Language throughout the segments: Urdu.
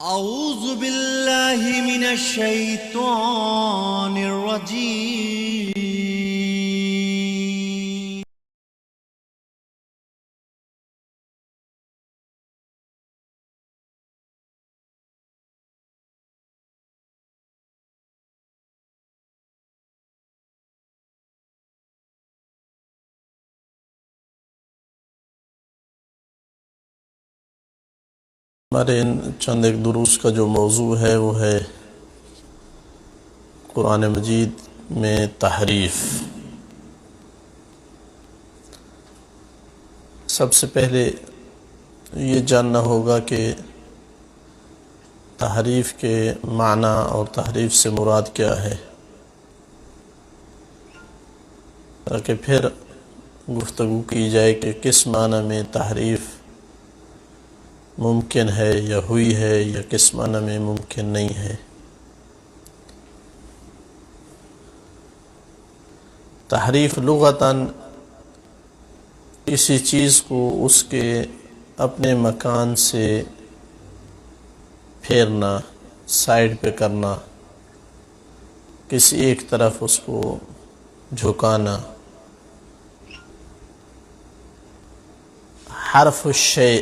اعوذ باللہ من الشیطان الرجیم ہمارے چند ایک دروس کا جو موضوع ہے وہ ہے قرآن مجید میں تحریف۔ سب سے پہلے یہ جاننا ہوگا کہ تحریف کے معنی اور تحریف سے مراد کیا ہے، تاکہ پھر گفتگو کی جائے کہ کس معنی میں تحریف ممکن ہے یا ہوئی ہے یا کس معنی میں ممکن نہیں ہے۔ تحریف لغتاً کسی چیز کو اس کے اپنے مکان سے پھیرنا، سائڈ پہ کرنا، کسی ایک طرف اس کو جھکانا۔ حرف الشیء،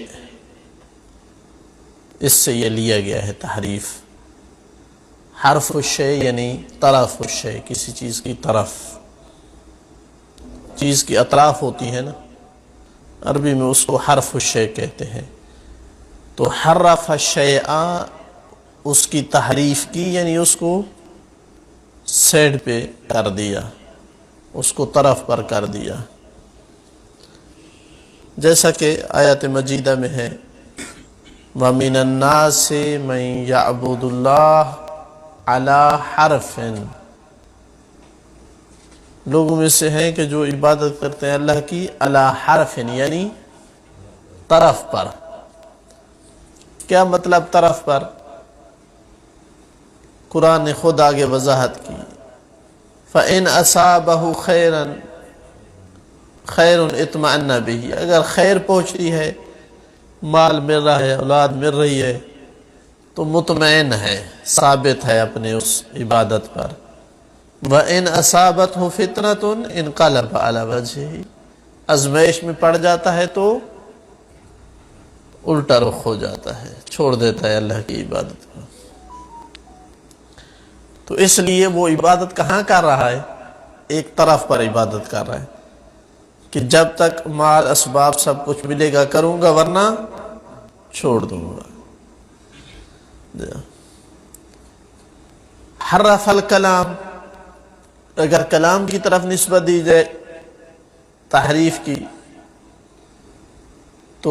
اس سے یہ لیا گیا ہے تحریف۔ حرف الشیء یعنی طرف الشیء، کسی چیز کی طرف، چیز کی اطراف ہوتی ہے نا، عربی میں اس کو حرف الشیء کہتے ہیں۔ تو حرف الشیء، اس کی تحریف کی یعنی اس کو سیڈ پہ کر دیا، اس کو طرف پر کر دیا، جیسا کہ آیت مجیدہ میں ہے وَمِنَ النَّاسِ مَن يَعْبُدُ اللَّهَ عَلَى حَرْفٍ، لوگوں میں سے ہیں کہ جو عبادت کرتے ہیں اللہ کی علی حرف یعنی طرف پر۔ کیا مطلب طرف پر؟ قرآن نے خود آگے وضاحت کی فَإِنْ أَصَابَهُ خَيْرٌ اطْمَأَنَّ بِهِ، اگر خیر پہنچتی ہے، مال مل رہا ہے، اولاد مل رہی ہے، تو مطمئن ہے، ثابت ہے اپنے اس عبادت پر۔ وَإِنْ أَصَابَتْهُ فِتْنَةٌ انقلب عَلَى وَجْهِهِ، ازمائش میں پڑ جاتا ہے تو الٹا رخ ہو جاتا ہے، چھوڑ دیتا ہے اللہ کی عبادت کو۔ تو اس لیے وہ عبادت کہاں کر رہا ہے؟ ایک طرف پر عبادت کر رہا ہے کہ جب تک مال اسباب سب کچھ ملے گا کروں گا، ورنہ چھوڑ دوں گا۔ حرف الکلام، اگر کلام کی طرف نسبت دی جائے تحریف کی، تو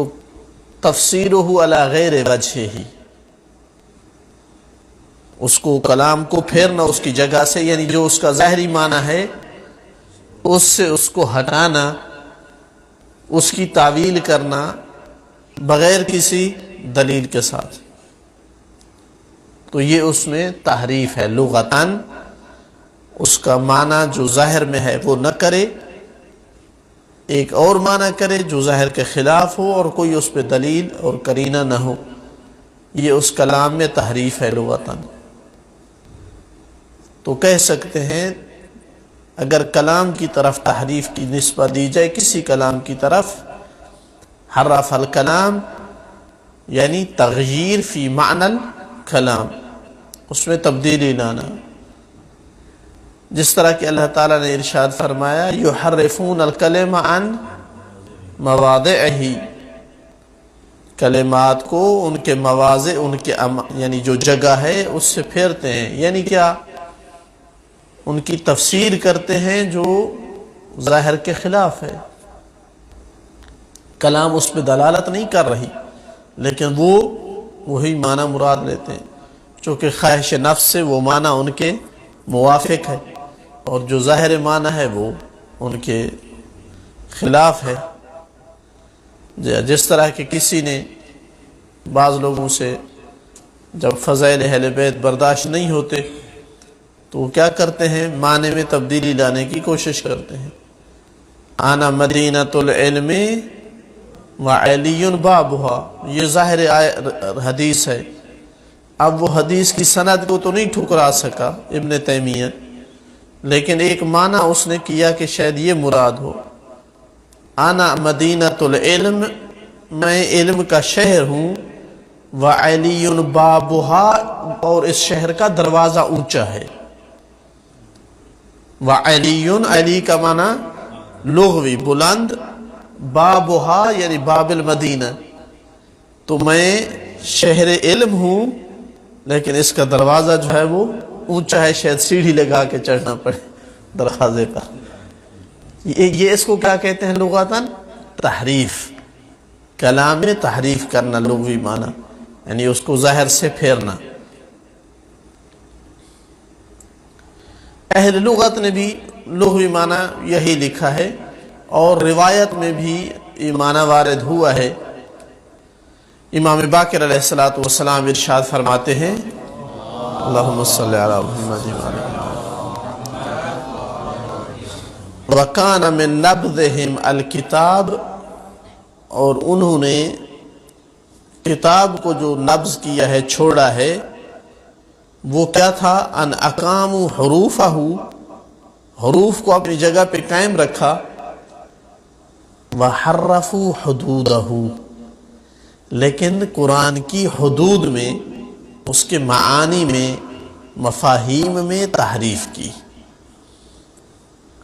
تفسیرہ علی غیر وجہہ، اس کو کلام کو پھیرنا اس کی جگہ سے، یعنی جو اس کا ظاہری معنی ہے اس سے اس کو ہٹانا، اس کی تعویل کرنا بغیر کسی دلیل کے ساتھ، تو یہ اس میں تحریف ہے۔ لغتاً اس کا معنی جو ظاہر میں ہے وہ نہ کرے، ایک اور معنی کرے جو ظاہر کے خلاف ہو اور کوئی اس پہ دلیل اور قرینہ نہ ہو، یہ اس کلام میں تحریف ہے لغتاً۔ تو کہہ سکتے ہیں اگر کلام کی طرف تحریف کی نسبت دی جائے، کسی کلام کی طرف، حرف الکلام یعنی تغییر فی معنی الکلام، اس میں تبدیلی لانا، جس طرح کہ اللہ تعالیٰ نے ارشاد فرمایا یحرفون الکلم عن مواضعہ، کلمات کو ان کے مواضع، ان کے یعنی جو جگہ ہے اس سے پھیرتے ہیں، یعنی کیا؟ ان کی تفسیر کرتے ہیں جو ظاہر کے خلاف ہے۔ کلام اس پہ دلالت نہیں کر رہی، لیکن وہ وہی معنی مراد لیتے ہیں، چونکہ خواہش نفس سے وہ معنی ان کے موافق ہے، اور جو ظاہر معنی ہے وہ ان کے خلاف ہے۔ جس طرح کہ کسی نے بعض لوگوں سے جب فضائل اہل بیت برداشت نہیں ہوتے تو وہ کیا کرتے ہیں؟ معنی میں تبدیلی لانے کی کوشش کرتے ہیں۔ انا مدینۃ العلم وعلی بابھا، یہ ظاہر حدیث ہے اب وہ حدیث کی سند کو تو نہیں ٹھکرا سکا ابن تیمیہ، لیکن ایک معنی اس نے کیا کہ شاید یہ مراد ہو، انا مدینۃ العلم، میں علم کا شہر ہوں، وعلی بابھا، اور اس شہر کا دروازہ اونچا ہے۔ وعلی، علی کا معنی لغوی بلند، بابھا یعنی باب المدینہ، تو میں شہر علم ہوں لیکن اس کا دروازہ جو ہے وہ اونچا ہے، شاید سیڑھی لگا کے چڑھنا پڑے دروازے کا۔ یہ اس کو کیا کہتے ہیں لغتاً؟ تحریف، کلام میں تحریف کرنا لغوی معنی، یعنی اس کو ظاہر سے پھیرنا۔ اہل لغت نے بھی لغوی معنی یہی لکھا ہے، اور روایت میں بھی یہ معنی وارد ہوا ہے۔ امام باقر علیہ السلام ارشاد فرماتے ہیں، اللہم صلی علی محمد وَكَانَ مِن نَبْذِهِمْ الْكِتَابِ، اور انہوں نے کتاب کو جو نبذ کیا ہے، چھوڑا ہے، وہ کیا تھا؟ ان اقاموا حروفہ، حروف کو اپنی جگہ پہ قائم رکھا، وحرفوا حدودہ، لیکن قرآن کی حدود میں، اس کے معانی میں، مفاہیم میں تحریف کی۔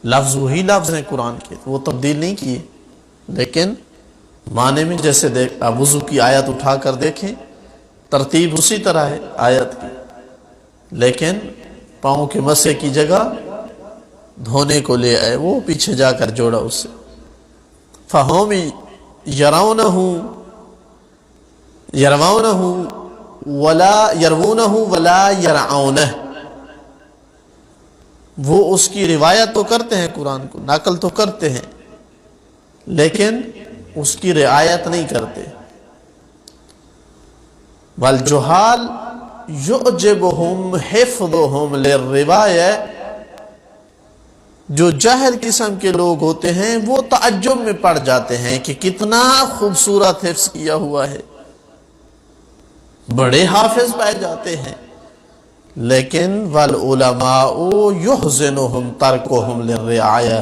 لفظ وہی لفظ ہیں قرآن کے، وہ تبدیل نہیں کیے، لیکن معنی میں جیسے آپ وضو کی آیت اٹھا کر دیکھیں، ترتیب اسی طرح ہے آیت کی، لیکن پاؤں کے مسح کی جگہ دھونے کو لے آئے، وہ پیچھے جا کر جوڑا اس سے۔ فَهُمْ يَرْوُونَهُ وَلَا يَرْعَوْنَهُ، وہ اس کی روایت تو کرتے ہیں، قرآن کو نقل تو کرتے ہیں، لیکن اس کی رعایت نہیں کرتے۔ وَالْجُهَالُ يُعْجِبُهُمْ حِفْظُهُمْ لِلرِّوَایَةِ، جو جاہل قسم کے لوگ ہوتے ہیں وہ تعجب میں پڑ جاتے ہیں کہ کتنا خوبصورت حفظ کیا ہوا ہے، بڑے حافظ پائے جاتے ہیں، لیکن وَالْعُلَمَاءُ يُحْزِنُهُمْ تَرْكُهُمْ لِلرِّعَایَةِ،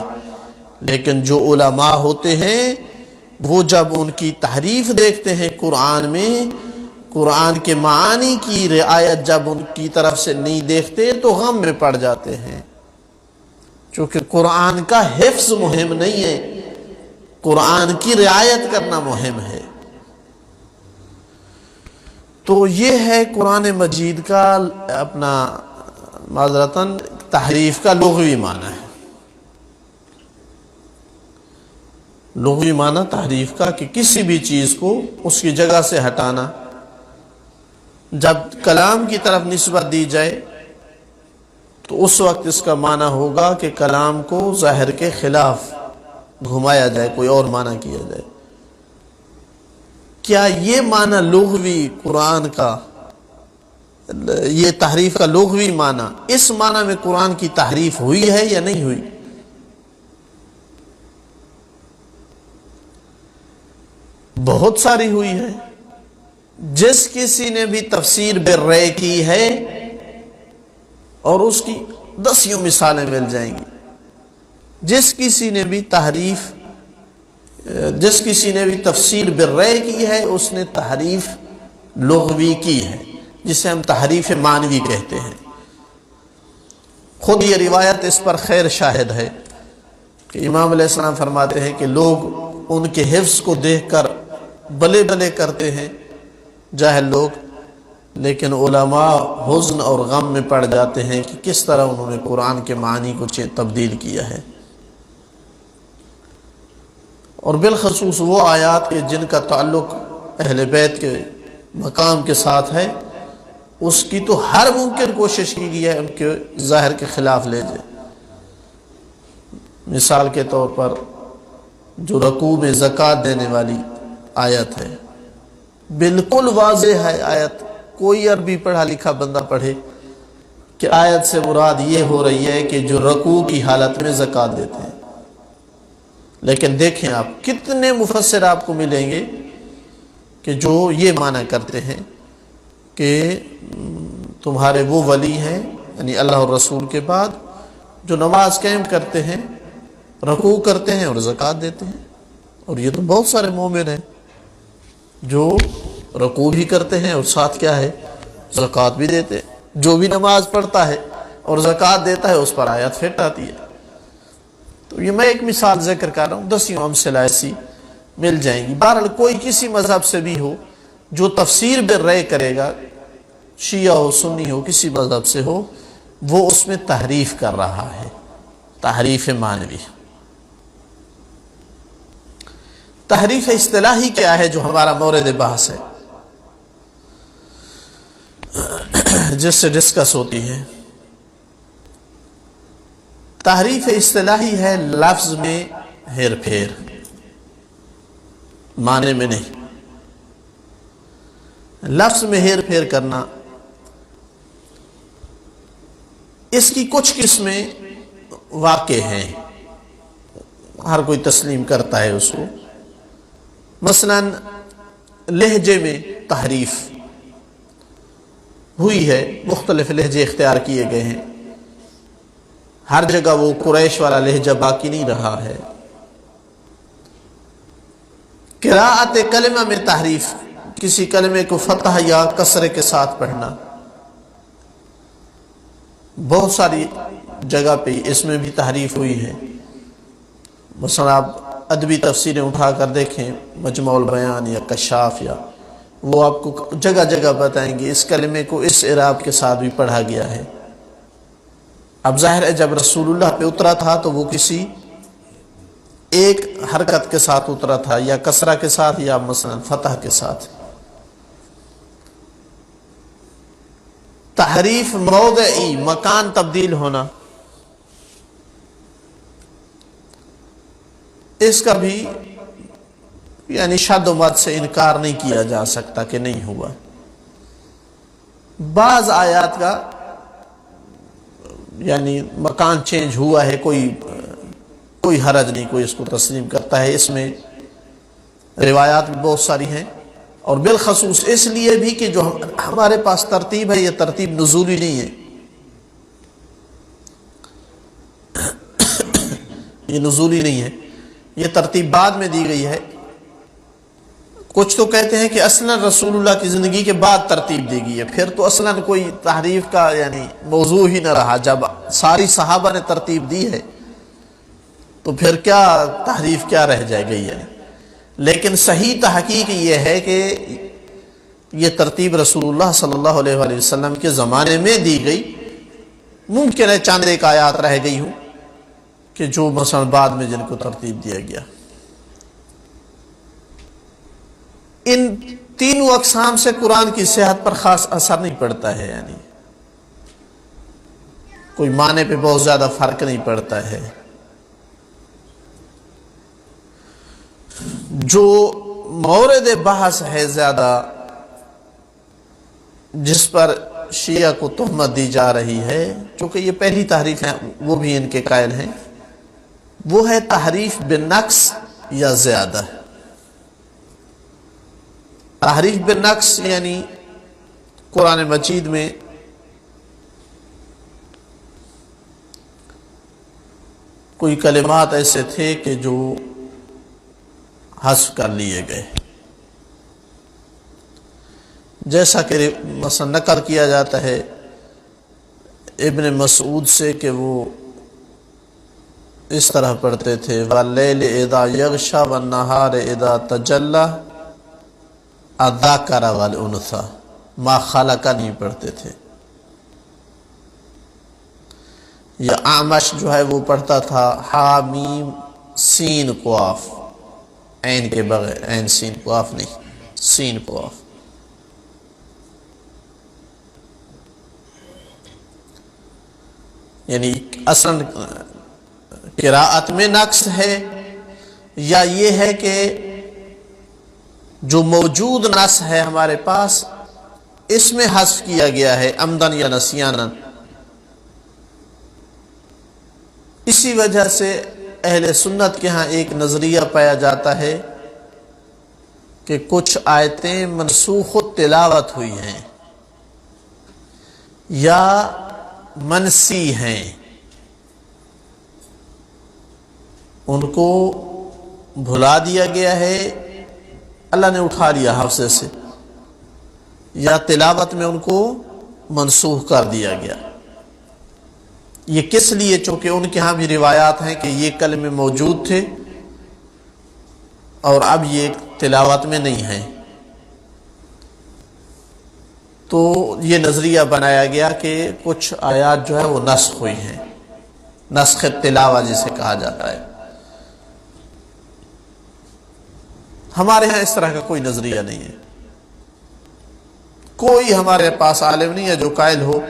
لیکن جو علماء ہوتے ہیں وہ جب ان کی تحریف دیکھتے ہیں قرآن میں، قرآن کے معانی کی رعایت جب ان کی طرف سے نہیں دیکھتے تو غم میں پڑ جاتے ہیں، چونکہ قرآن کا حفظ مہم نہیں ہے، قرآن کی رعایت کرنا مہم ہے۔ تو یہ ہے قرآن مجید کا اپنا معذرتاً تحریف کا لغوی معنی ہے۔ لغوی معنی تحریف کا کہ کسی بھی چیز کو اس کی جگہ سے ہٹانا۔ جب کلام کی طرف نسبت دی جائے تو اس وقت اس کا معنی ہوگا کہ کلام کو ظاہر کے خلاف گھمایا جائے، کوئی اور معنی کیا جائے۔ کیا یہ معنی لغوی قرآن کا، یہ تحریف کا لغوی معنی، اس معنی میں قرآن کی تحریف ہوئی ہے یا نہیں ہوئی؟ بہت ساری ہوئی ہے۔ جس کسی نے بھی تفسیر بالرأی کی ہے، اور اس کی 10 مثالیں مل جائیں گی، جس کسی نے بھی تفسیر بالرأی کی ہے، اس نے تحریف لغوی کی ہے، جسے ہم تحریف معنوی کہتے ہیں۔ خود یہ روایت اس پر خیر شاہد ہے کہ امام علیہ السلام فرماتے ہیں کہ لوگ ان کے حفظ کو دیکھ کر بلے بلے کرتے ہیں جاہل لوگ، لیکن علماء حزن اور غم میں پڑ جاتے ہیں کہ کس طرح انہوں نے قرآن کے معنی کو تبدیل کیا ہے۔ اور بالخصوص وہ آیات کے جن کا تعلق اہل بیت کے مقام کے ساتھ ہے، اس کی تو ہر ممکن کوشش کی گئی ہے ان کے ظاہر کے خلاف لے جائے۔ مثال کے طور پر جو رکوع میں زکوٰۃ دینے والی آیت ہے، بالکل واضح ہے آیت، کوئی عربی پڑھا لکھا بندہ پڑھے کہ آیت سے مراد یہ ہو رہی ہے کہ جو رکوع کی حالت میں زکوٰۃ دیتے ہیں۔ لیکن دیکھیں آپ کتنے مفسر آپ کو ملیں گے کہ جو یہ معنی کرتے ہیں کہ تمہارے وہ ولی ہیں یعنی اللہ اور رسول کے بعد جو نماز قائم کرتے ہیں، رکوع کرتے ہیں اور زکوٰۃ دیتے ہیں. اور یہ تو بہت سارے مومن ہیں جو رکوع بھی کرتے ہیں اور ساتھ کیا ہے، زکوٰۃ بھی دیتے ہیں. جو بھی نماز پڑھتا ہے اور زکوٰۃ دیتا ہے اس پر آیت فٹ آتی ہے. تو یہ میں ایک مثال ذکر کر رہا ہوں، 10 امثلہ ایسی مل جائیں گی. بہرحال کوئی کسی مذہب سے بھی ہو جو تفسیر بالرأی کرے گا، شیعہ ہو، سنی ہو، کسی مذہب سے ہو، وہ اس میں تحریف کر رہا ہے، تحریف معنوی. تحریف اصطلاحی کیا ہے جو ہمارا مورد بحث ہے، جس سے ڈسکس ہوتی ہے؟ تحریف اصطلاحی ہے لفظ میں ہیر پھیر، معنی میں نہیں. لفظ میں ہیر پھیر کرنا، اس کی کچھ قسمیں واقع ہیں، ہر کوئی تسلیم کرتا ہے اس کو. مثلا لہجے میں تحریف ہوئی ہے، مختلف لہجے اختیار کیے گئے ہیں، ہر جگہ وہ قریش والا لہجہ باقی نہیں رہا ہے. قراءت کلمہ میں تحریف، کسی کلمے کو فتح یا کسرے کے ساتھ پڑھنا، بہت ساری جگہ پہ اس میں بھی تحریف ہوئی ہے. مثلا آپ ادبی تفسیریں اٹھا کر دیکھیں، مجموع البیان یا کشاف، یا وہ آپ کو جگہ جگہ بتائیں گے اس کلمے کو اس اعراب کے ساتھ بھی پڑھا گیا ہے. اب ظاہر ہے جب رسول اللہ پہ اترا تھا تو وہ کسی ایک حرکت کے ساتھ اترا تھا، یا کسرہ کے ساتھ یا مثلا فتح کے ساتھ. تحریف موضعی، مکان تبدیل ہونا، اس کا بھی یعنی شد و مد سے انکار نہیں کیا جا سکتا کہ نہیں ہوا. بعض آیات کا یعنی مکان چینج ہوا ہے، کوئی حرج نہیں، کوئی اس کو تسلیم کرتا ہے. اس میں روایات بھی بہت ساری ہیں، اور بالخصوص اس لیے بھی کہ جو ہمارے پاس ترتیب ہے یہ ترتیب نزولی نہیں ہے، یہ نزولی نہیں ہے، یہ ترتیب بعد میں دی گئی ہے. کچھ تو کہتے ہیں کہ اصلاً رسول اللہ کی زندگی کے بعد ترتیب دی گئی ہے، پھر تو اصلاً کوئی تحریف کا یعنی موضوع ہی نہ رہا. جب ساری صحابہ نے ترتیب دی ہے تو پھر کیا تحریف کیا رہ جائے گئی ہے. لیکن صحیح تحقیق یہ ہے کہ یہ ترتیب رسول اللہ صلی اللہ علیہ وآلہ وسلم کے زمانے میں دی گئی. ممکن ہے چند ایک آیات رہ گئی ہوں کہ جو مثلا بعد میں جن کو ترتیب دیا گیا. ان تینوں اقسام سے قرآن کی صحت پر خاص اثر نہیں پڑتا ہے، یعنی کوئی معنی پہ بہت زیادہ فرق نہیں پڑتا ہے. جو مورد بحث ہے زیادہ، جس پر شیعہ کو تہمت دی جا رہی ہے، چونکہ یہ پہلی تحریف ہے، وہ بھی ان کے قائل ہیں، وہ ہے تحریف بالنقص یا زیادہ. تحریف بالنقص یعنی قرآن مجید میں کوئی کلمات ایسے تھے کہ جو حذف کر لیے گئے، جیسا کہ مثلا نقل کیا جاتا ہے ابن مسعود سے کہ وہ اس طرح پڑھتے تھے وَاللَّيْلِ إِذَا يَغْشَى وَالنَّهَارِ إِذَا تَجَلَّى الذَّكَرَ وَالْأُنْثَى، ما خلقہ نہیں پڑھتے تھے. یا اعمش جو ہے وہ پڑھتا تھا ہا میم سین قاف، عین کے بغیر، عین سین قاف نہیں، سین قاف. یعنی اصلا قراءت میں نقص ہے، یا یہ ہے کہ جو موجود نص ہے ہمارے پاس اس میں حذف کیا گیا ہے عمدن یا نسیانن. اسی وجہ سے اہل سنت کے ہاں ایک نظریہ پایا جاتا ہے کہ کچھ آیتیں منسوخ التلاوت ہوئی ہیں، یا منسی ہیں، ان کو بھلا دیا گیا ہے، اللہ نے اٹھا لیا حافظے سے، یا تلاوت میں ان کو منسوخ کر دیا گیا۔ یہ کس لیے؟ چونکہ ان کے ہاں بھی روایات ہیں کہ یہ کلمے موجود تھے اور اب یہ تلاوت میں نہیں ہیں، تو یہ نظریہ بنایا گیا کہ کچھ آیات جو ہے وہ نسخ ہوئی ہیں، نسخ تلاوہ جسے کہا جاتا ہے۔ ہمارے ہاں اس طرح کا کوئی نظریہ نہیں ہے، کوئی ہمارے پاس عالم نہیں ہے جو قائل ہو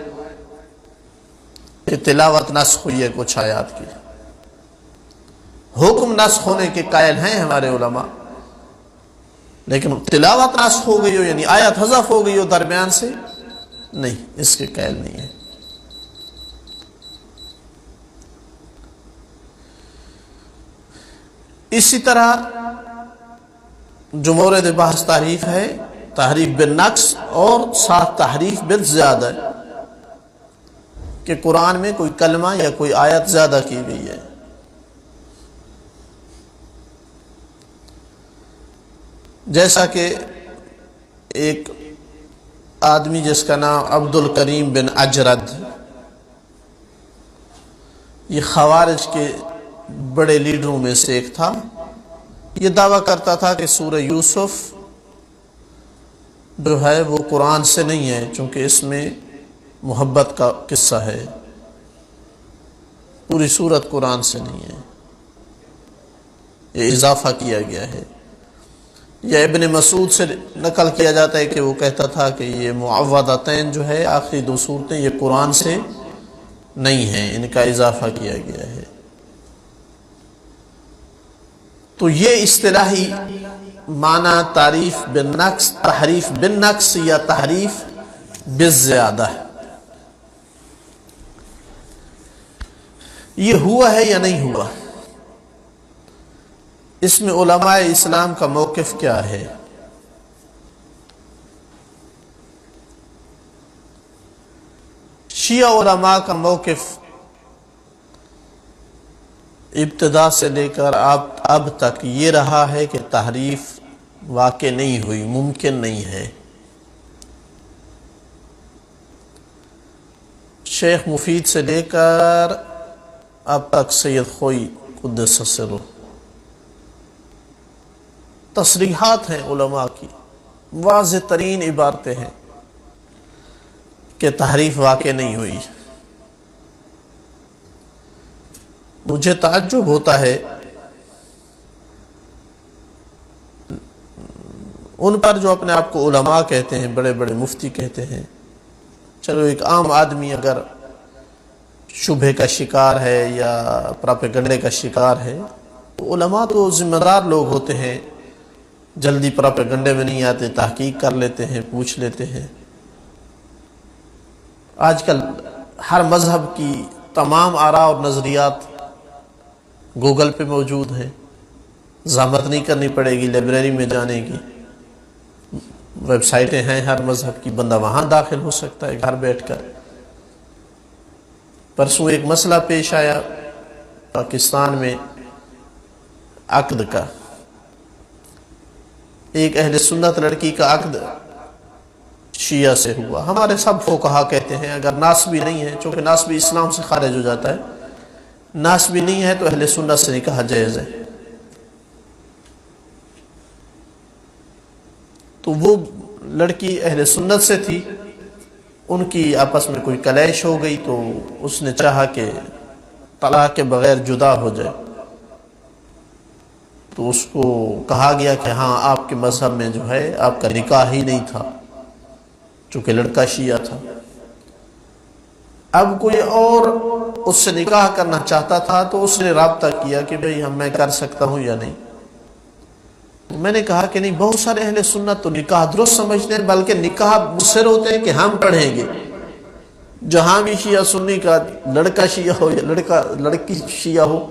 کہ تلاوت نسخ ہوئی ہے کچھ آیات کی۔ حکم نسخ ہونے کے قائل ہیں ہمارے علماء، لیکن تلاوت نسخ ہو گئی ہو یعنی آیت حذف ہو گئی ہو درمیان سے، نہیں، اس کے قائل نہیں ہے۔ اسی طرح جو مورد بحث تحریف ہے، تحریف بالنقص اور ساتھ تحریف بالزیادہ، کہ قرآن میں کوئی کلمہ یا کوئی آیت زیادہ کی گئی ہے۔ جیسا کہ ایک آدمی جس کا نام عبد الکریم بن اجرد، یہ خوارج کے بڑے لیڈروں میں سے ایک تھا، یہ دعویٰ کرتا تھا کہ سورہ یوسف جو ہے وہ قرآن سے نہیں ہے، چونکہ اس میں محبت کا قصہ ہے، پوری سورت قرآن سے نہیں ہے، یہ اضافہ کیا گیا ہے۔ یا ابن مسعود سے نقل کیا جاتا ہے کہ وہ کہتا تھا کہ یہ معوذتین جو ہے آخری دو صورتیں یہ قرآن سے نہیں ہیں، ان کا اضافہ کیا گیا ہے۔ تو یہ اصطلاحی معنی تعریف بالنقص، تحریف بالنقص یا تحریف بالزیادہ ہے۔ یہ ہوا ہے یا نہیں ہوا؟ اس میں علماء اسلام کا موقف کیا ہے؟ شیعہ علماء کا موقف ابتدا سے لے کر اب تک یہ رہا ہے کہ تحریف واقع نہیں ہوئی، ممکن نہیں ہے۔ شیخ مفید سے لے کر اب تک سید خوئی قدس سرہ، تصریحات ہیں علماء کی، واضح ترین عبارتیں ہیں کہ تحریف واقع نہیں ہوئی۔ مجھے تعجب ہوتا ہے ان پر جو اپنے آپ کو علماء کہتے ہیں، بڑے بڑے مفتی کہتے ہیں۔ چلو ایک عام آدمی اگر شبہ کا شکار ہے یا پراپیگنڈے کا شکار ہے، تو علماء تو ذمہ دار لوگ ہوتے ہیں، جلدی پراپیگنڈے میں نہیں آتے، تحقیق کر لیتے ہیں، پوچھ لیتے ہیں۔ آج کل ہر مذہب کی تمام آراء اور نظریات گوگل پہ موجود ہیں، زحمت نہیں کرنی پڑے گی لائبریری میں جانے کی، ویب سائٹیں ہیں ہر مذہب کی، بندہ وہاں داخل ہو سکتا ہے گھر بیٹھ کر۔ پرسوں ایک مسئلہ پیش آیا پاکستان میں عقد کا، ایک اہل سنت لڑکی کا عقد شیعہ سے ہوا۔ ہمارے سب فقہا کہتے ہیں اگر ناسبی نہیں ہے، چونکہ ناسبی اسلام سے خارج ہو جاتا ہے، ناسبی نہیں ہے تو اہل سنت سے نکاح جائز ہے۔ تو وہ لڑکی اہل سنت سے تھی، ان کی آپس میں کوئی کلیش ہو گئی تو اس نے چاہا کہ طلاق کے بغیر جدا ہو جائے، تو اس کو کہا گیا کہ ہاں آپ کے مذہب میں جو ہے آپ کا نکاح ہی نہیں تھا، چونکہ لڑکا شیعہ تھا۔ اب کوئی اور اس سے نکاح کرنا چاہتا تھا تو اس نے رابطہ کیا کہ بھئی میں کر سکتا ہوں یا نہیں۔ میں نے کہا کہ نہیں، بہت سارے اہل سنت تو نکاح درست سمجھتے ہیں، بلکہ نکاح مصر ہوتے ہیں کہ ہم پڑھیں گے، جہاں بھی شیعہ سنی کا لڑکا شیعہ ہو یا لڑکی شیعہ ہو،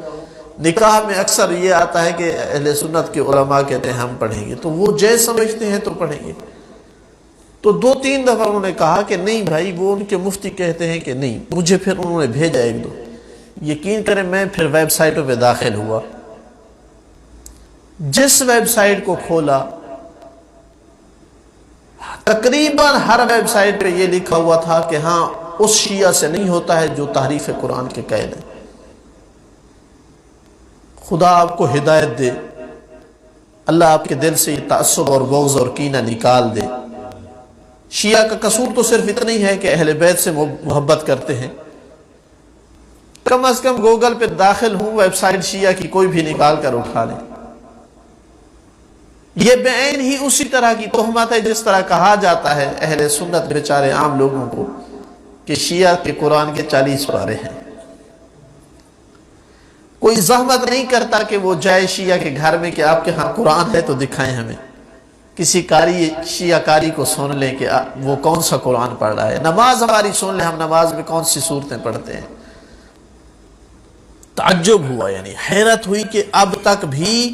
نکاح میں اکثر یہ آتا ہے کہ اہل سنت کے علماء کہتے ہیں ہم پڑھیں گے، تو وہ جائز سمجھتے ہیں تو پڑھیں گے۔ تو 2-3 دفعہ انہوں نے کہا کہ نہیں بھائی وہ ان کے مفتی کہتے ہیں کہ نہیں. مجھے پھر انہوں نے بھیجا 1-2. یقین کریں میں پھر ویب سائٹوں پہ داخل ہوا. جس ویب سائٹ کو کھولا تقریباً ہر ویب سائٹ پہ یہ لکھا ہوا تھا کہ ہاں اس شیعہ سے نہیں ہوتا ہے جو تحریف قرآن کے قائل ہے. خدا آپ کو ہدایت دے, اللہ آپ کے دل سے یہ تعصب اور بغض اور کینہ نکال دے. شیعہ کا قصور تو صرف اتنا ہی ہے کہ اہل بیت سے محبت کرتے ہیں. کم از کم گوگل پہ داخل ہوں, ویب سائٹ شیعہ کی کوئی بھی نکال کر اٹھا لیں. یہ بعین ہی اسی طرح کی تہمت ہے جس طرح کہا جاتا ہے اہل سنت بیچارے عام لوگوں کو کہ شیعہ کے قرآن کے 40 پارے ہیں. کوئی زحمت نہیں کرتا کہ وہ جائے شیعہ کے گھر میں کہ آپ کے ہاں قرآن ہے تو دکھائیں ہمیں. کسی قاری شیعہ قاری کو سن لیں کہ وہ کون سا قرآن پڑھ رہا ہے. نماز ہماری سن لیں, ہم نماز میں کون سی صورتیں پڑھتے ہیں. تعجب ہوا, یعنی حیرت ہوئی کہ اب تک بھی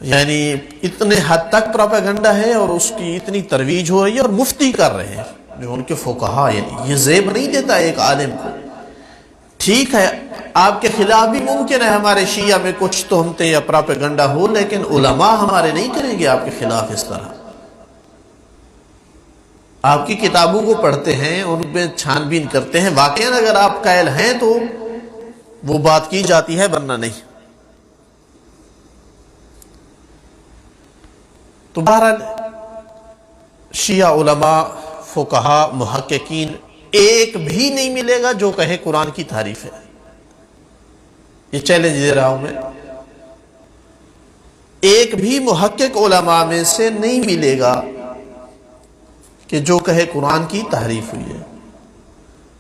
یعنی اتنے حد تک پروپیگنڈا ہے اور اس کی اتنی ترویج ہو رہی ہے, اور مفتی کر رہے ہیں جو ان کے فقہا. یعنی یہ زیب نہیں دیتا ایک عالم کو. ٹھیک ہے آپ کے خلاف بھی ممکن ہے ہمارے شیعہ میں کچھ تہمتیں یا پروپیگنڈا ہو, لیکن علماء ہمارے نہیں کریں گے آپ کے خلاف اس طرح. آپ کی کتابوں کو پڑھتے ہیں, ان پہ چھان بین کرتے ہیں. واقعاً اگر آپ قائل ہیں تو وہ بات کی جاتی ہے, ورنہ نہیں. تو بہرحال شیعہ علماء فقہا محققین ایک بھی نہیں ملے گا جو کہے قرآن کی تعریف ہے. یہ چیلنج دے رہا ہوں میں. ایک بھی محقق علماء میں سے نہیں ملے گا کہ جو کہے قرآن کی تحریف ہوئی ہے.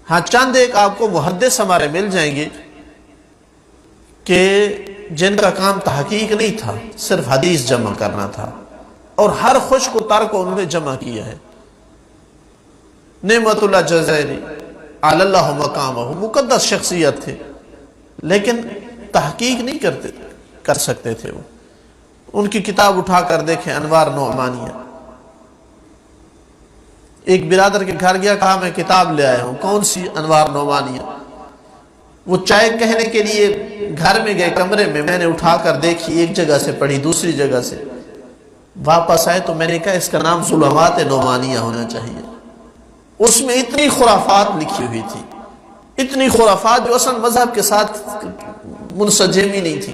ہاں چند ایک آپ کو محدث ہمارے مل جائیں گے کہ جن کا کام تحقیق نہیں تھا, صرف حدیث جمع کرنا تھا, اور ہر خشک و تر کو انہوں نے جمع کیا ہے. نعمت اللہ جزائری علی اللہ مقامہ, مقدس شخصیت تھے, لیکن تحقیق نہیں کر سکتے تھے. وہ ان کی کتاب اٹھا کر دیکھیں, انوار نعمانیہ. ایک برادر کے گھر گیا, کہا میں کتاب لے آیا ہوں. کون سی؟ انوار نعمانیہ. وہ چائے کہنے کے لیے گھر میں گئے, کمرے میں نے اٹھا کر دیکھی, ایک جگہ سے پڑھی, دوسری جگہ سے. واپس آئے تو میں نے کہا اس کا نام ظلمات نعمانیہ ہونا چاہیے. اس میں اتنی خرافات لکھی ہوئی تھی, اتنی خرافات جو اصل مذہب کے ساتھ منسجم ہی نہیں تھی.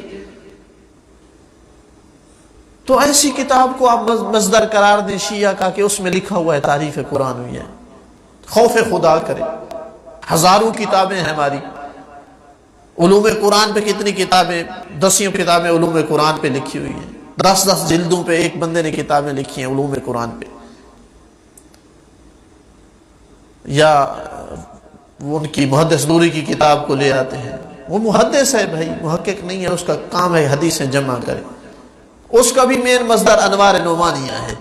تو ایسی کتاب کو آپ مصدر قرار دیں شیعہ کا کہ اس میں لکھا ہوا ہے تعریف قرآن ہوئی ہے. خوف خدا کرے. ہزاروں کتابیں ہیں ہماری علوم قرآن پہ. کتنی کتابیں, 10 کتابیں علوم قرآن پہ لکھی ہوئی ہیں. 10 جلدوں پہ ایک بندے نے کتابیں لکھی ہیں علوم قرآن پہ. یا وہ ان کی محدث نوری کی کتاب کو لے آتے ہیں. وہ محدث ہے بھائی, محقق نہیں ہے. اس کا کام ہے حدیثیں جمع کرے. اس کا بھی مین مصدر انوار نعمانیہ ہے,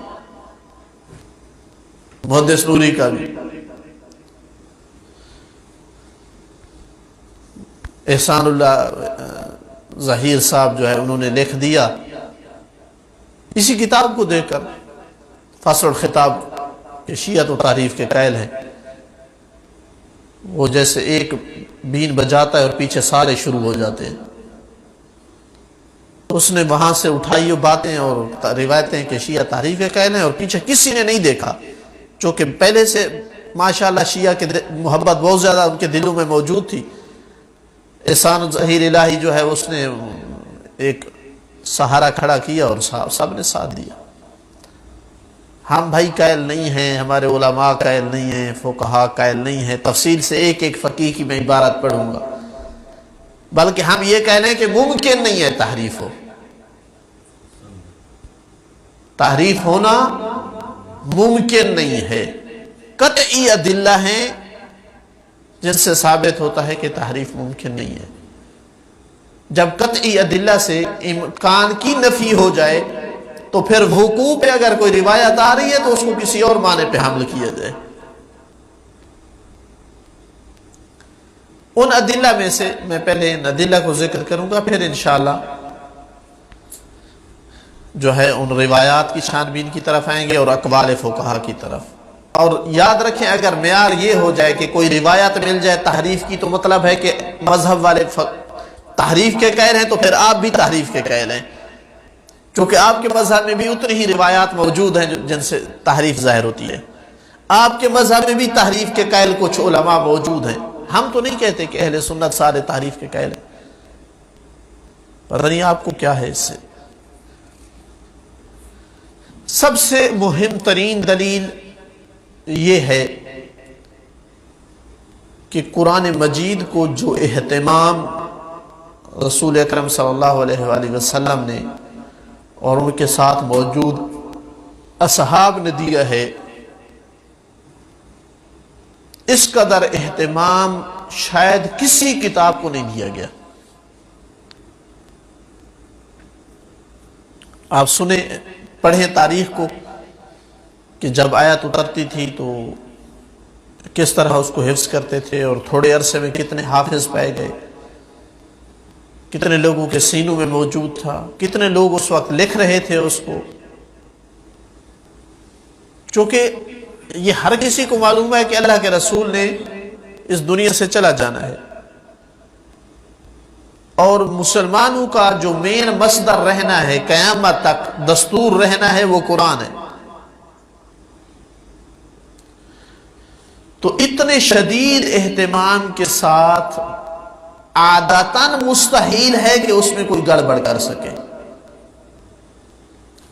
محدث نوری کا بھی. احسان اللہ ظہیر صاحب جو ہے انہوں نے لکھ دیا اسی کتاب کو دیکھ کر, فصل الخطاب کہ شیعہ تو تعریف کے قائل ہیں. وہ جیسے ایک بین بجاتا ہے اور پیچھے سارے شروع ہو جاتے ہیں. اس نے وہاں سے اٹھائی وہ باتیں اور روایتیں کہ شیعہ تعریف کے قائل ہیں, اور پیچھے کسی نے نہیں دیکھا, چونکہ پہلے سے ماشاءاللہ شیعہ کے محبت بہت زیادہ ان کے دلوں میں موجود تھی. احسان ظہیر الہی جو ہے اس نے ایک سہارا کھڑا کیا اور سب نے ساتھ دیا. ہم بھائی قائل نہیں ہیں, ہمارے علماء قائل نہیں ہیں, فقہا قائل نہیں ہیں. تفصیل سے ایک ایک فقیہ کی میں عبارت پڑھوں گا, بلکہ ہم یہ کہہ لیں کہ ممکن نہیں ہے تحریف ہو. تحریف ہونا ممکن نہیں ہے. قطعی ادلہ ہیں جن سے ثابت ہوتا ہے کہ تحریف ممکن نہیں ہے. جب قطعی ادلہ سے امکان کی نفی ہو جائے تو پھر وقوع پہ اگر کوئی روایت آ رہی ہے تو اس کو کسی اور معنی پہ حمل کیا جائے. ان ادلہ میں سے میں پہلے ان ادلہ کو ذکر کروں گا, پھر انشاءاللہ جو ہے ان روایات کی چھان بین کی طرف آئیں گے اور اقوال فقہا کی طرف. اور یاد رکھیں اگر معیار یہ ہو جائے کہ کوئی روایت مل جائے تحریف کی تو مطلب ہے کہ مذہب والے تحریف کے قائل ہیں، تو پھر آپ بھی تحریف کے قائل ہیں، کیونکہ آپ کے مذہب میں بھی اتنی ہی روایات موجود ہیں جن سے تحریف ظاہر ہوتی ہے. آپ کے مذہب میں بھی تحریف کے قائل کچھ علماء موجود ہیں. ہم تو نہیں کہتے کہ اہل سنت سارے تحریف کے قائل ہیں. پتہ نہیں آپ کو کیا ہے اس سے. سب سے مہم ترین دلیل یہ ہے کہ قرآن مجید کو جو اہتمام رسول اکرم صلی اللہ علیہ وآلہ وسلم نے اور ان کے ساتھ موجود اصحاب نے دیا ہے، اس قدر اہتمام شاید کسی کتاب کو نہیں دیا گیا. آپ سنیں، پڑھیں تاریخ کو کہ جب آیت اترتی تھی تو کس طرح اس کو حفظ کرتے تھے، اور تھوڑے عرصے میں کتنے حافظ پائے گئے، کتنے لوگوں کے سینوں میں موجود تھا، کتنے لوگ اس وقت لکھ رہے تھے اس کو. چونکہ یہ ہر کسی کو معلوم ہے کہ اللہ کے رسول نے اس دنیا سے چلا جانا ہے، اور مسلمانوں کا جو مین مصدر رہنا ہے، قیامت تک دستور رہنا ہے، وہ قرآن ہے. تو اتنے شدید اہتمام کے ساتھ عادتاً مستحیل ہے کہ اس میں کوئی گڑبڑ کر سکے.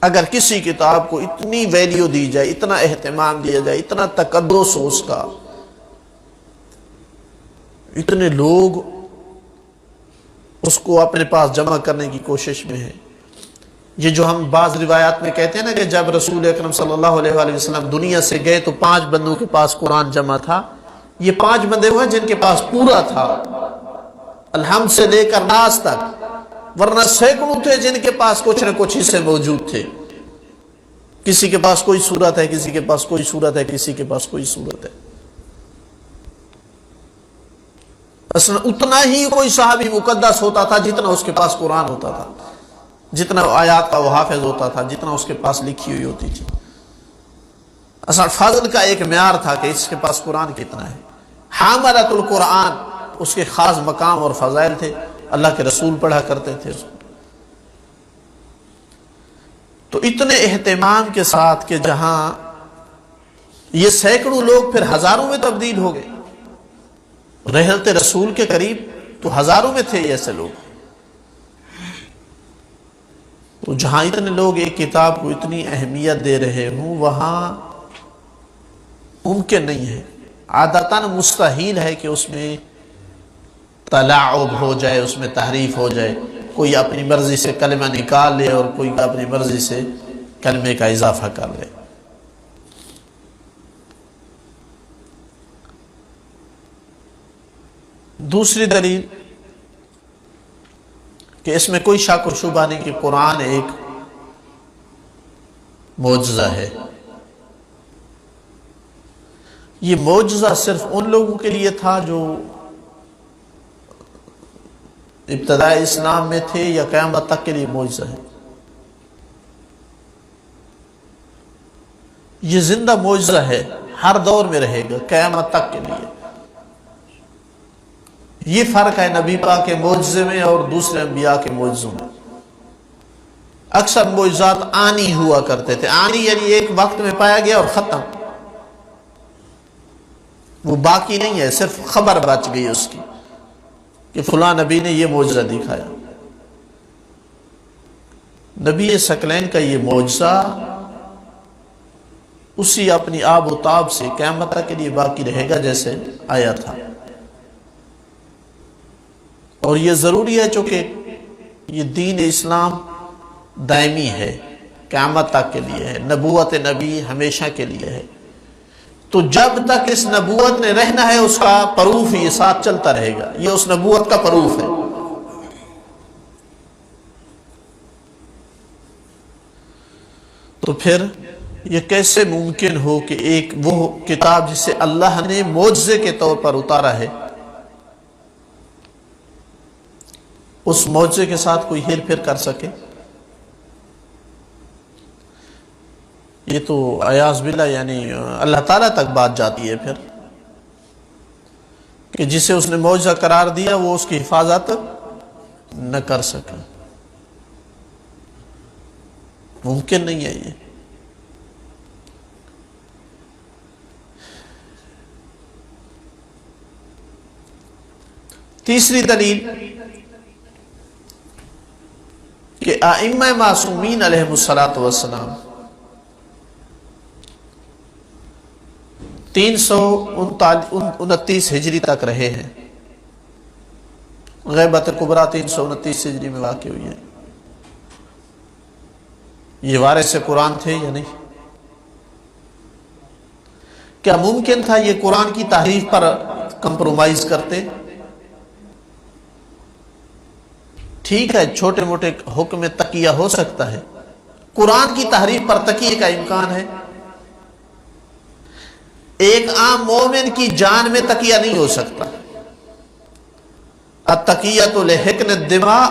اگر کسی کتاب کو اتنی ویلیو دی جائے، اتنا اہتمام دیا جائے، اتنا تقدس ہو اس کا، اتنے لوگ اس کو اپنے پاس جمع کرنے کی کوشش میں ہیں. یہ جو ہم بعض روایات میں کہتے ہیں نا کہ جب رسول اکرم صلی اللہ علیہ وآلہ وسلم دنیا سے گئے تو 5 بندوں کے پاس قرآن جمع تھا. یہ 5 بندے ہوئے جن کے پاس پورا تھا، الحمد سے لے کر ناس تک، ورنہ سینکڑوں تھے جن کے پاس کچھ نہ کچھ حصے موجود تھے. کسی کے پاس کوئی سورت ہے، کسی کے پاس کوئی سورت ہے، کسی کے پاس کوئی سورت ہے. اصلا اتنا ہی کوئی صحابی مقدس ہوتا تھا جتنا اس کے پاس قرآن ہوتا تھا، جتنا آیات کا وہ حافظ ہوتا تھا، جتنا اس کے پاس لکھی ہوئی ہوتی تھی. اصلا فضل کا ایک معیار تھا کہ اس کے پاس قرآن کتنا ہے. حاملۃ القرآن اس کے خاص مقام اور فضائل تھے، اللہ کے رسول پڑھا کرتے تھے اس کو. تو اتنے اہتمام کے ساتھ کہ جہاں یہ سینکڑوں لوگ پھر ہزاروں میں تبدیل ہو گئے. رحلت رسول کے قریب تو ہزاروں میں تھے ایسے لوگ. تو جہاں اتنے لوگ ایک کتاب کو اتنی اہمیت دے رہے ہوں، وہاں ممکن نہیں ہے، عادتاً مستحیل ہے کہ اس میں تلاعب ہو جائے، اس میں تحریف ہو جائے. کوئی اپنی مرضی سے کلمہ نکال لے اور کوئی اپنی مرضی سے کلمے کا اضافہ کر لے. دوسری دلیل کہ اس میں کوئی شک و شبہ نہیں کہ قرآن ایک معجزہ ہے. یہ معجزہ صرف ان لوگوں کے لیے تھا جو ابتدائی اسلام میں تھے، یا قیامت تک کے لیے معجزہ ہے؟ یہ زندہ معجزہ ہے، ہر دور میں رہے گا قیامت تک کے لیے. یہ فرق ہے نبی پاک کے معجزے میں اور دوسرے انبیاء کے معجزوں میں. اکثر معجزات آنی ہوا کرتے تھے. آنی یعنی ایک وقت میں پایا گیا اور ختم، وہ باقی نہیں ہے، صرف خبر بچ گئی اس کی کہ فلاں نبی نے یہ معجزہ دکھایا. نبی ثقلین کا یہ معجزہ اسی اپنی آب و تاب سے قیامت تک کے لیے باقی رہے گا جیسے آیا تھا. اور یہ ضروری ہے چونکہ یہ دین اسلام دائمی ہے، قیامت تک کے لیے ہے. نبوت نبی ہمیشہ کے لیے ہے. تو جب تک اس نبوت نے رہنا ہے اس کا پروف یہ ساتھ چلتا رہے گا. یہ اس نبوت کا پروف ہے. تو پھر یہ کیسے ممکن ہو کہ ایک وہ کتاب جسے اللہ نے معجزے کے طور پر اتارا ہے، اس معجزے کے ساتھ کوئی ہیر پھیر کر سکے؟ یہ تو عیاذ باللہ یعنی اللہ تعالیٰ تک بات جاتی ہے پھر، کہ جسے اس نے معجزہ قرار دیا وہ اس کی حفاظت نہ کر سکے. ممکن نہیں ہے یہ. تیسری دلیل کہ ائمہ معصومین علیہ السلام 329 ہجری تک رہے ہیں. غیبت کبریٰ 329 ہجری میں واقع ہوئی ہے. یہ وارث قرآن تھے یا نہیں؟ کیا ممکن تھا یہ قرآن کی تحریف پر کمپرومائز کرتے؟ ٹھیک ہے، چھوٹے موٹے حکم میں تقیہ ہو سکتا ہے، قرآن کی تحریف پر تقیہ کا امکان ہے. ایک عام مومن کی جان میں تقیہ نہیں ہو سکتا. التقیۃ لحقن الدماء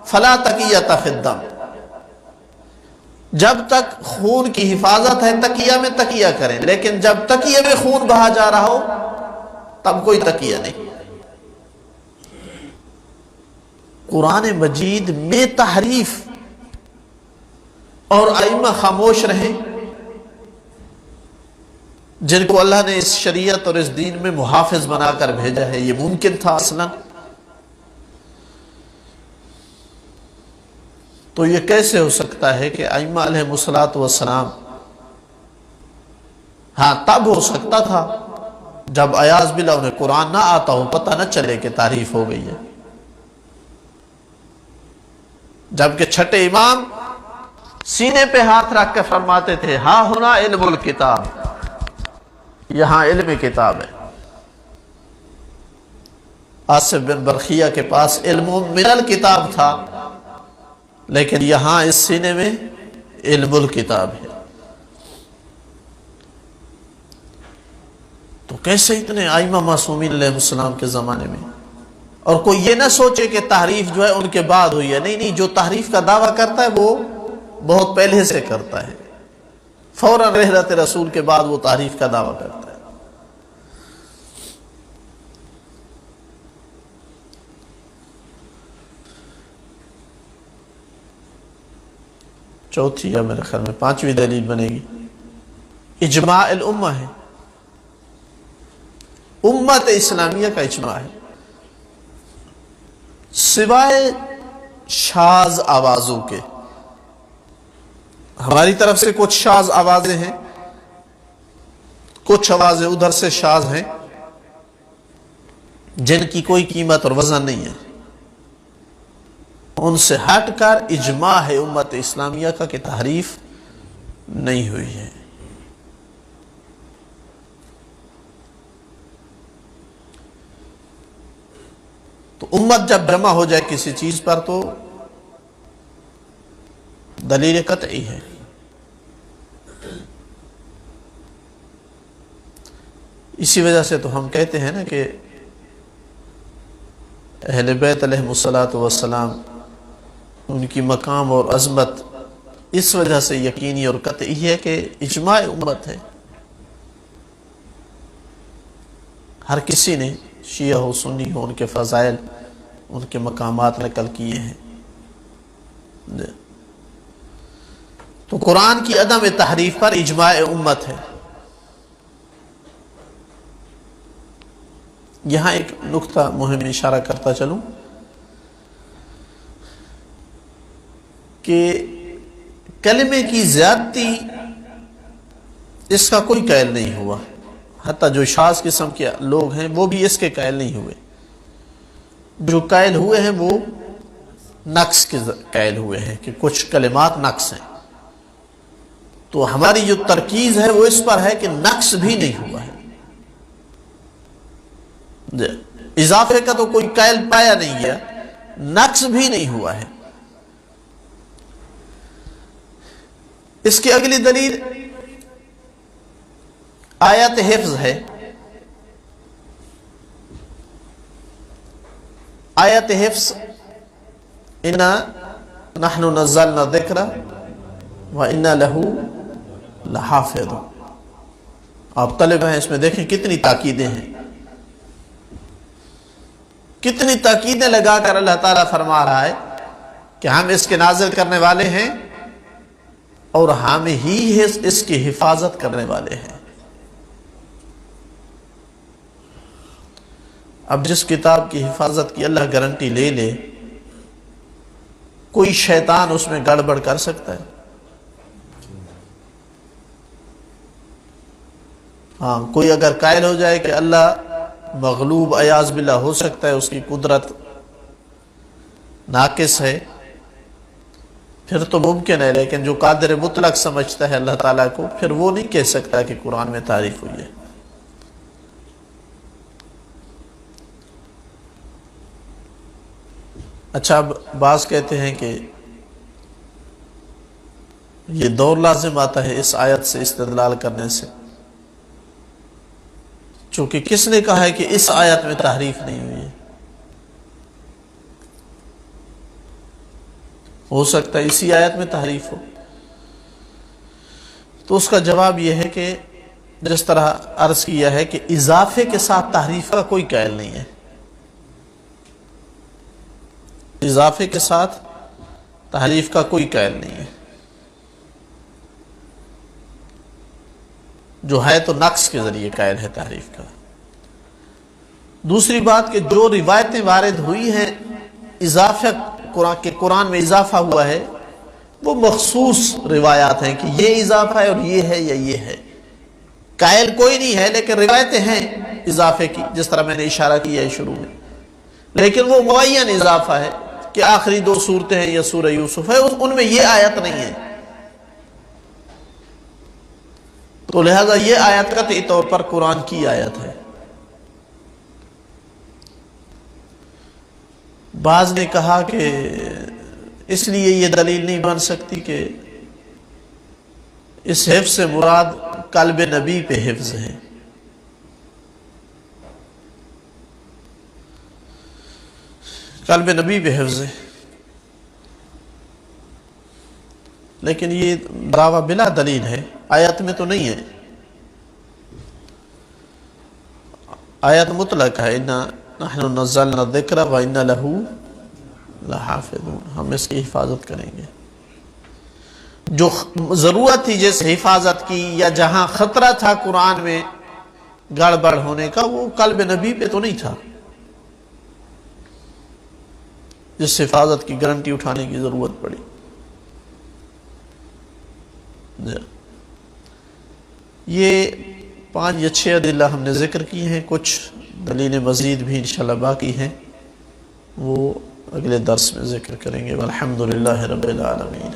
فلا تقیۃ فی الدم. جب تک خون کی حفاظت ہے تقیہ میں تقیہ کریں، لیکن جب تقیہ میں خون بہا جا رہا ہو تب کوئی تقیہ نہیں. قرآن مجید میں تحریف اور ائمہ خاموش رہیں جن کو اللہ نے اس شریعت اور اس دین میں محافظ بنا کر بھیجا ہے، یہ ممکن تھا اصلاً؟ تو یہ کیسے ہو سکتا ہے کہ ائمہ علیہ السلام، ہاں تب ہو سکتا تھا جب عیاذ باللہ انہیں قرآن نہ آتا ہو، پتہ نہ چلے کہ تعریف ہو گئی ہے. جبکہ چھٹے امام سینے پہ ہاتھ رکھ کے فرماتے تھے ہاں ہونا علم الکتاب، یہاں علم کتاب ہے. آصف بن برخیہ کے پاس علم من الکتاب تھا، لیکن یہاں اس سینے میں علم الکتاب ہے. تو کیسے اتنے ائمہ معصومین علیہ السلام کے زمانے میں؟ اور کوئی یہ نہ سوچے کہ تحریف جو ہے ان کے بعد ہوئی ہے. نہیں، جو تحریف کا دعویٰ کرتا ہے وہ بہت پہلے سے کرتا ہے، فوراً رحلت رسول کے بعد وہ تحریف کا دعویٰ کرتا ہے. چوتھی یا میرے خیال میں پانچویں دلیل بنے گی، اجماع الامہ ہے. امت اسلامیہ کا اجماع ہے، سوائے شاذ آوازوں کے. ہماری طرف سے کچھ شاذ آوازیں ہیں، کچھ آوازیں ادھر سے شاذ ہیں جن کی کوئی قیمت اور وزن نہیں ہے. ان سے ہٹ کر اجماع ہے امت اسلامیہ کا کہ تحریف نہیں ہوئی ہے. تو امت جب جمع ہو جائے کسی چیز پر تو دلیل قطعی ہے. اسی وجہ سے تو ہم کہتے ہیں نا کہ اہل بیت علیہ السلام ان کی مقام اور عظمت اس وجہ سے یقینی اور قطعی ہے کہ اجماع امت ہے. ہر کسی نے، شیعہ ہو سنی ہو، ان کے فضائل، ان کے مقامات نقل کیے ہیں. تو قرآن کی عدم تحریف پر اجماع امت ہے. یہاں ایک نقطہ مہم اشارہ کرتا چلوں کہ کلمے کی زیادتی اس کا کوئی قائل نہیں ہوا. حتیٰ جو شاذ قسم کے لوگ ہیں وہ بھی اس کے قائل نہیں ہوئے. جو قائل ہوئے ہیں وہ نقص کے قائل ہوئے ہیں کہ کچھ کلمات نقص ہیں. تو ہماری جو ترکیز ہے وہ اس پر ہے کہ نقص بھی نہیں ہوا ہے. اضافے کا تو کوئی قائل پایا نہیں گیا، نقص بھی نہیں ہوا ہے. اس کی اگلی دلیل آیت حفظ ہے. آیت حفظ انا نحن نزلنا الذکر وانا لہ لحافظ. آپ طالب ہیں، اس میں دیکھیں کتنی تاکیدیں ہیں، کتنی تاکیدیں لگا کر اللہ تعالیٰ فرما رہا ہے کہ ہم اس کے نازل کرنے والے ہیں اور ہم ہی اس کی حفاظت کرنے والے ہیں. اب جس کتاب کی حفاظت کی اللہ گارنٹی لے لے، کوئی شیطان اس میں گڑبڑ کر سکتا ہے؟ ہاں، کوئی اگر قائل ہو جائے کہ اللہ مغلوب عیاذ باللہ ہو سکتا ہے، اس کی قدرت ناقص ہے، پھر تو ممکن ہے. لیکن جو قادر مطلق سمجھتا ہے اللہ تعالیٰ کو، پھر وہ نہیں کہہ سکتا کہ قرآن میں تعریف ہوئی ہے. اچھا، اب بعض کہتے ہیں کہ یہ دور لازم آتا ہے اس آیت سے استدلال کرنے سے، چونکہ کس نے کہا ہے کہ اس آیت میں تحریف نہیں ہوئی ہے؟ ہو سکتا ہے اسی آیت میں تحریف ہو. تو اس کا جواب یہ ہے کہ جس طرح عرض کیا ہے کہ اضافے کے ساتھ تحریف کا کوئی قائل نہیں ہے. اضافے کے ساتھ تحریف کا کوئی قائل نہیں ہے. جو ہے تو نقص کے ذریعے قائل ہے تحریف کا. دوسری بات کہ جو روایتیں وارد ہوئی ہیں اضافہ قرآن میں اضافہ ہوا ہے، وہ مخصوص روایات ہیں کہ یہ اضافہ ہے اور یہ ہے یا یہ ہے. قائل کوئی نہیں ہے، لیکن روایتیں ہیں اضافے کی، جس طرح میں نے اشارہ کیا ہے شروع میں. لیکن وہ معین اضافہ ہے کہ آخری 2 صورتیں ہیں یا سورہ یوسف ہے، ان میں یہ آیت نہیں ہے. تو لہذا یہ آیت قطعی طور پر قرآن کی آیت ہے. بعض نے کہا کہ اس لیے یہ دلیل نہیں بن سکتی کہ اس حفظ سے مراد قلب نبی پہ حفظ ہے. قلب نبی پہ حفظ ہے، لیکن یہ دعویٰ بلا دلیل ہے، آیت میں تو نہیں ہے. آیت مطلق ہے، اِنَّا نَحْنُ نَزَّلْنَا الذِّكْرَ وَإِنَّا لَهُ لَحَافِظُونَ. ہم اس کی حفاظت کریں گے. جو ضرورت تھی جس حفاظت کی یا جہاں خطرہ تھا قرآن میں گڑبڑ ہونے کا، وہ قلب نبی پہ تو نہیں تھا جس حفاظت کی گارنٹی اٹھانے کی ضرورت پڑی. یہ 5 یا 6 ادلہ ہم نے ذکر کی ہیں. کچھ دلیلیں مزید بھی انشاءاللہ باقی ہیں، وہ اگلے درس میں ذکر کریں گے. والحمدللہ رب العالمین.